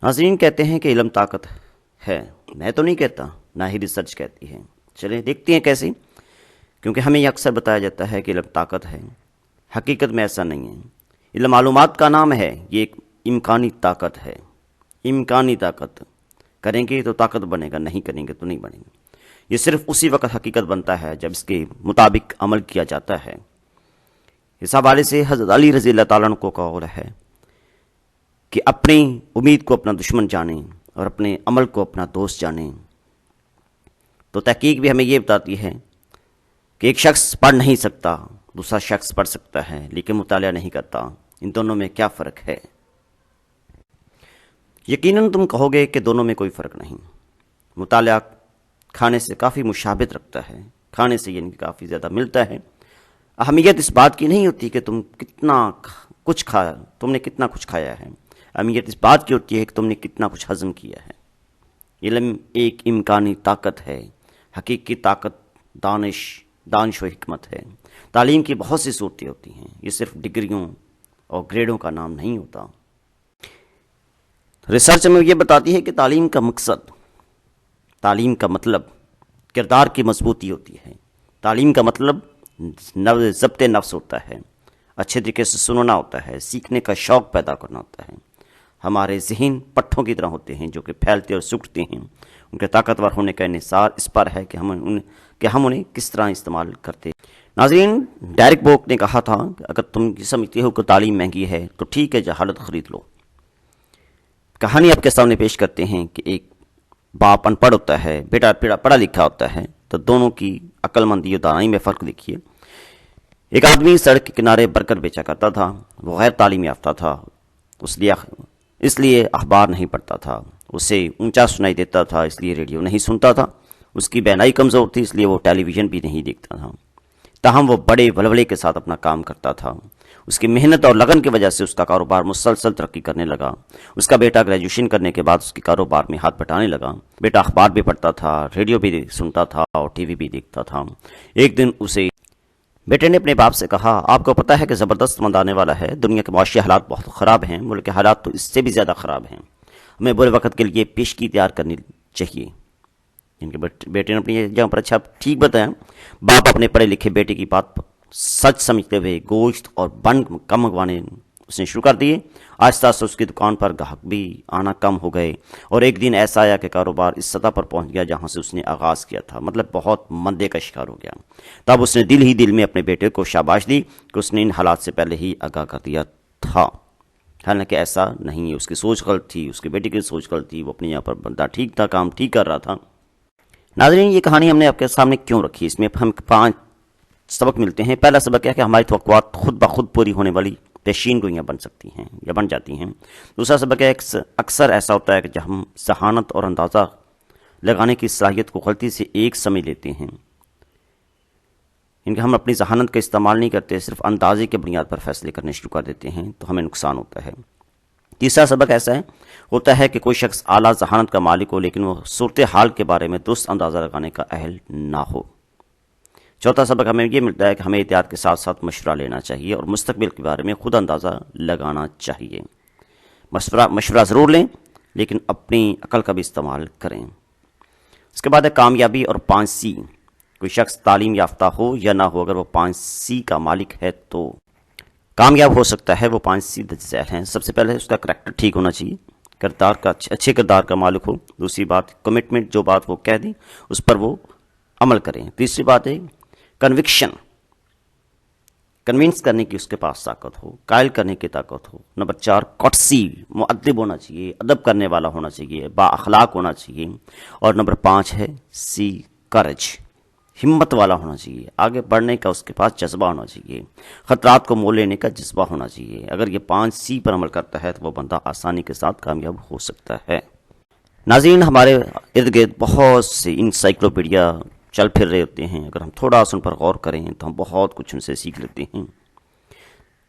ناظرین کہتے ہیں کہ علم طاقت ہے، میں تو نہیں کہتا، نہ ہی ریسرچ کہتی ہے۔ چلیں دیکھتے ہیں کیسے، کیونکہ ہمیں یہ اکثر بتایا جاتا ہے کہ علم طاقت ہے، حقیقت میں ایسا نہیں ہے۔ علم معلومات کا نام ہے، یہ ایک امکانی طاقت ہے، امکانی طاقت۔ کریں گے تو طاقت بنے گا، نہیں کریں گے تو نہیں بنے گا۔ یہ صرف اسی وقت حقیقت بنتا ہے جب اس کے مطابق عمل کیا جاتا ہے۔ اس حوالے سے حضرت علی رضی اللہ تعالیٰ عنہ کو قول ہے کہ اپنی امید کو اپنا دشمن جانیں اور اپنے عمل کو اپنا دوست جانیں۔ تو تحقیق بھی ہمیں یہ بتاتی ہے کہ ایک شخص پڑھ نہیں سکتا، دوسرا شخص پڑھ سکتا ہے لیکن مطالعہ نہیں کرتا۔ ان دونوں میں کیا فرق ہے؟ یقیناً تم کہو گے کہ دونوں میں کوئی فرق نہیں۔ مطالعہ کھانے سے کافی مشابہت رکھتا ہے، کھانے سے یعنی کافی زیادہ ملتا ہے۔ اہمیت اس بات کی نہیں ہوتی کہ تم کتنا کچھ کھایا، تم نے کتنا کچھ کھایا ہے، اہمیت اس بات کی ہوتی ہے کہ تم نے کتنا کچھ ہضم کیا ہے۔ علم ایک امکانی طاقت ہے، حقیقی طاقت دانش و حکمت ہے۔ تعلیم کی بہت سی صورتیں ہوتی ہیں، یہ صرف ڈگریوں اور گریڈوں کا نام نہیں ہوتا۔ ریسرچ میں یہ بتاتی ہے کہ تعلیم کا مقصد، تعلیم کا مطلب کردار کی مضبوطی ہوتی ہے۔ تعلیم کا مطلب ضبط نفس ہوتا ہے، اچھے طریقے سے سننا ہوتا ہے، سیکھنے کا شوق پیدا کرنا ہوتا ہے۔ ہمارے ذہن پٹھوں کی طرح ہوتے ہیں جو کہ پھیلتے اور سکڑتے ہیں۔ ان کے طاقتور ہونے کا انحصار اس پر ہے کہ ہم انہیں کس طرح استعمال کرتے ہیں۔ ناظرین، ڈیرک بوک نے کہا تھا کہ اگر تم یہ سمجھتے ہو کہ تعلیم مہنگی ہے تو ٹھیک ہے، جہالت خرید لو۔ کہانی آپ کے سامنے پیش کرتے ہیں کہ ایک باپ ان پڑھ ہوتا ہے، بیٹا پڑھا لکھا ہوتا ہے، تو دونوں کی عقل مندی اور دانائی میں فرق دیکھیے۔ ایک آدمی سڑک کے کنارے برگر بیچا کرتا تھا، وہ غیر تعلیم یافتہ تھا، اس لیے اخبار نہیں پڑھتا تھا، اسے اونچا سنائی دیتا تھا اس لیے ریڈیو نہیں سنتا تھا، اس کی بینائی کمزور تھی اس لیے وہ ٹیلی ویژن بھی نہیں دیکھتا تھا۔ تاہم وہ بڑے ولولے کے ساتھ اپنا کام کرتا تھا۔ اس کی محنت اور لگن کی وجہ سے اس کا کاروبار مسلسل ترقی کرنے لگا۔ اس کا بیٹا گریجویشن کرنے کے بعد اس کے کاروبار میں ہاتھ بٹانے لگا۔ بیٹا اخبار بھی پڑھتا تھا، ریڈیو بھی سنتا تھا اور ٹی وی بھی دیکھتا تھا۔ ایک دن بیٹے نے اپنے باپ سے کہا، آپ کو پتہ ہے کہ زبردست وقت آنے والا ہے، دنیا کے معاشی حالات بہت خراب ہیں، ملک کے حالات تو اس سے بھی زیادہ خراب ہیں، ہمیں برے وقت کے لیے پیشگی تیار کرنی چاہیے۔ ان کے بیٹے نے اپنی جگہ پر اچھا ٹھیک بتایا۔ باپ اپنے پڑھے لکھے بیٹے کی بات سچ سمجھتے ہوئے گوشت اور بن کم منگوانے اس نے شروع کر دیے۔ آہستہ آہستہ اس کی دکان پر گاہک بھی آنا کم ہو گئے اور ایک دن ایسا آیا کہ کاروبار اس سطح پر پہنچ گیا جہاں سے اس نے آغاز کیا تھا، مطلب بہت مندے کا شکار ہو گیا۔ تب اس نے دل ہی دل میں اپنے بیٹے کو شاباش دی کہ اس نے ان حالات سے پہلے ہی آگاہ کر دیا تھا۔ حالانکہ ایسا نہیں ہے، اس کی سوچ غلط تھی، اس کے بیٹے کی سوچ غلط تھی، وہ اپنے یہاں پر بندہ ٹھیک تھا، کام ٹھیک کر رہا تھا۔ ناظرین، یہ کہانی ہم نے آپ کے سامنے کیوں رکھی؟ اس میں ہم 5 سبق ملتے ہیں۔ پہلا سبق ہے کہ ہماری توقعات خود بخود پوری ہونے والی پیشین گوئیاں بن سکتی ہیں یا بن جاتی ہیں۔ دوسرا سبق ہے اکثر ایسا ہوتا ہے کہ جب ہم ذہانت اور اندازہ لگانے کی صلاحیت کو غلطی سے ایک سمجھ لیتے ہیں، ان کے ہم اپنی ذہانت کا استعمال نہیں کرتے، صرف اندازے کے بنیاد پر فیصلے کرنے شروع کر دیتے ہیں تو ہمیں نقصان ہوتا ہے۔ تیسرا سبق ایسا ہوتا ہے کہ کوئی شخص اعلیٰ ذہانت کا مالک ہو لیکن وہ صورتحال کے بارے میں درست اندازہ لگانے کا اہل نہ ہو۔ چوتھا سبق ہمیں یہ ملتا ہے کہ ہمیں احتیاط کے ساتھ ساتھ مشورہ لینا چاہیے اور مستقبل کے بارے میں خود اندازہ لگانا چاہیے۔ مشورہ ضرور لیں لیکن اپنی عقل کا بھی استعمال کریں۔ اس کے بعد ہے کامیابی اور 5 سی۔ کوئی شخص تعلیم یافتہ ہو یا نہ ہو، اگر وہ 5 سی کا مالک ہے تو کامیاب ہو سکتا ہے۔ وہ 5 سی درج ذیل ہیں۔ سب سے پہلے اس کا کریکٹر ٹھیک ہونا چاہیے، اچھے کردار کا مالک ہو۔ دوسری بات کمٹمنٹ، جو بات وہ کہہ دیں اس پر وہ عمل کریں۔ تیسری بات ہے کنوکشن، کنونس کرنے کی اس کے پاس طاقت ہو، قائل کرنے کی طاقت ہو۔ نمبر 4 کوٹسی، مؤدب ہونا چاہیے، ادب کرنے والا ہونا چاہیے، با اخلاق ہونا چاہیے۔ اور نمبر 5 ہے سی کرج، ہمت والا ہونا چاہیے، آگے بڑھنے کا اس کے پاس جذبہ ہونا چاہیے، خطرات کو مول لینے کا جذبہ ہونا چاہیے۔ اگر یہ 5 سی پر عمل کرتا ہے تو وہ بندہ آسانی کے ساتھ کامیاب ہو سکتا ہے۔ ناظرین، ہمارے ارد گرد بہت سے انسائکلوپیڈیا چل پھر رہے ہوتے ہیں، اگر ہم تھوڑا سا ان پر غور کریں تو ہم بہت کچھ ان سے سیکھ لیتے ہیں۔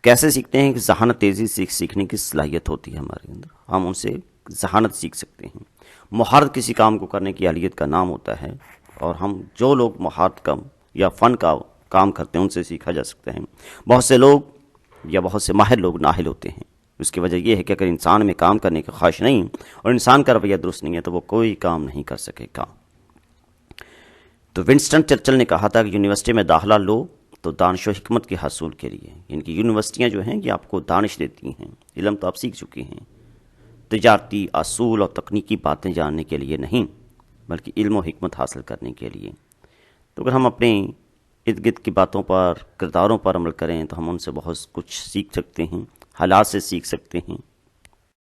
کیسے سیکھتے ہیں کہ ذہانت تیزی سے سیکھنے کی صلاحیت ہوتی ہے ہمارے اندر، ہم ان سے ذہانت سیکھ سکتے ہیں۔ مہارت کسی کام کو کرنے کی اہلیت کا نام ہوتا ہے، اور ہم جو لوگ مہارت کا یا فن کا کام کرتے ہیں ان سے سیکھا جا سکتا ہے۔ بہت سے لوگ یا بہت سے ماہر لوگ نااہل ہوتے ہیں، اس کی وجہ یہ ہے کہ اگر انسان میں کام کرنے کی خواہش نہیں اور انسان کا رویہ درست نہیں ہے تو وہ کوئی کام نہیں کر سکے گا۔ تو ونسٹن چرچل نے کہا تھا کہ یونیورسٹی میں داخلہ لو تو دانش و حکمت کے حصول کے لیے، یعنی کہ یونیورسٹیاں جو ہیں یہ آپ کو دانش دیتی ہیں، علم تو آپ سیکھ چکے ہیں، تجارتی اصول اور تکنیکی باتیں جاننے کے لیے نہیں بلکہ علم و حکمت حاصل کرنے کے لیے۔ تو اگر ہم اپنے ارد گرد کی باتوں پر، کرداروں پر عمل کریں تو ہم ان سے بہت کچھ سیکھ سکتے ہیں، حالات سے سیکھ سکتے ہیں،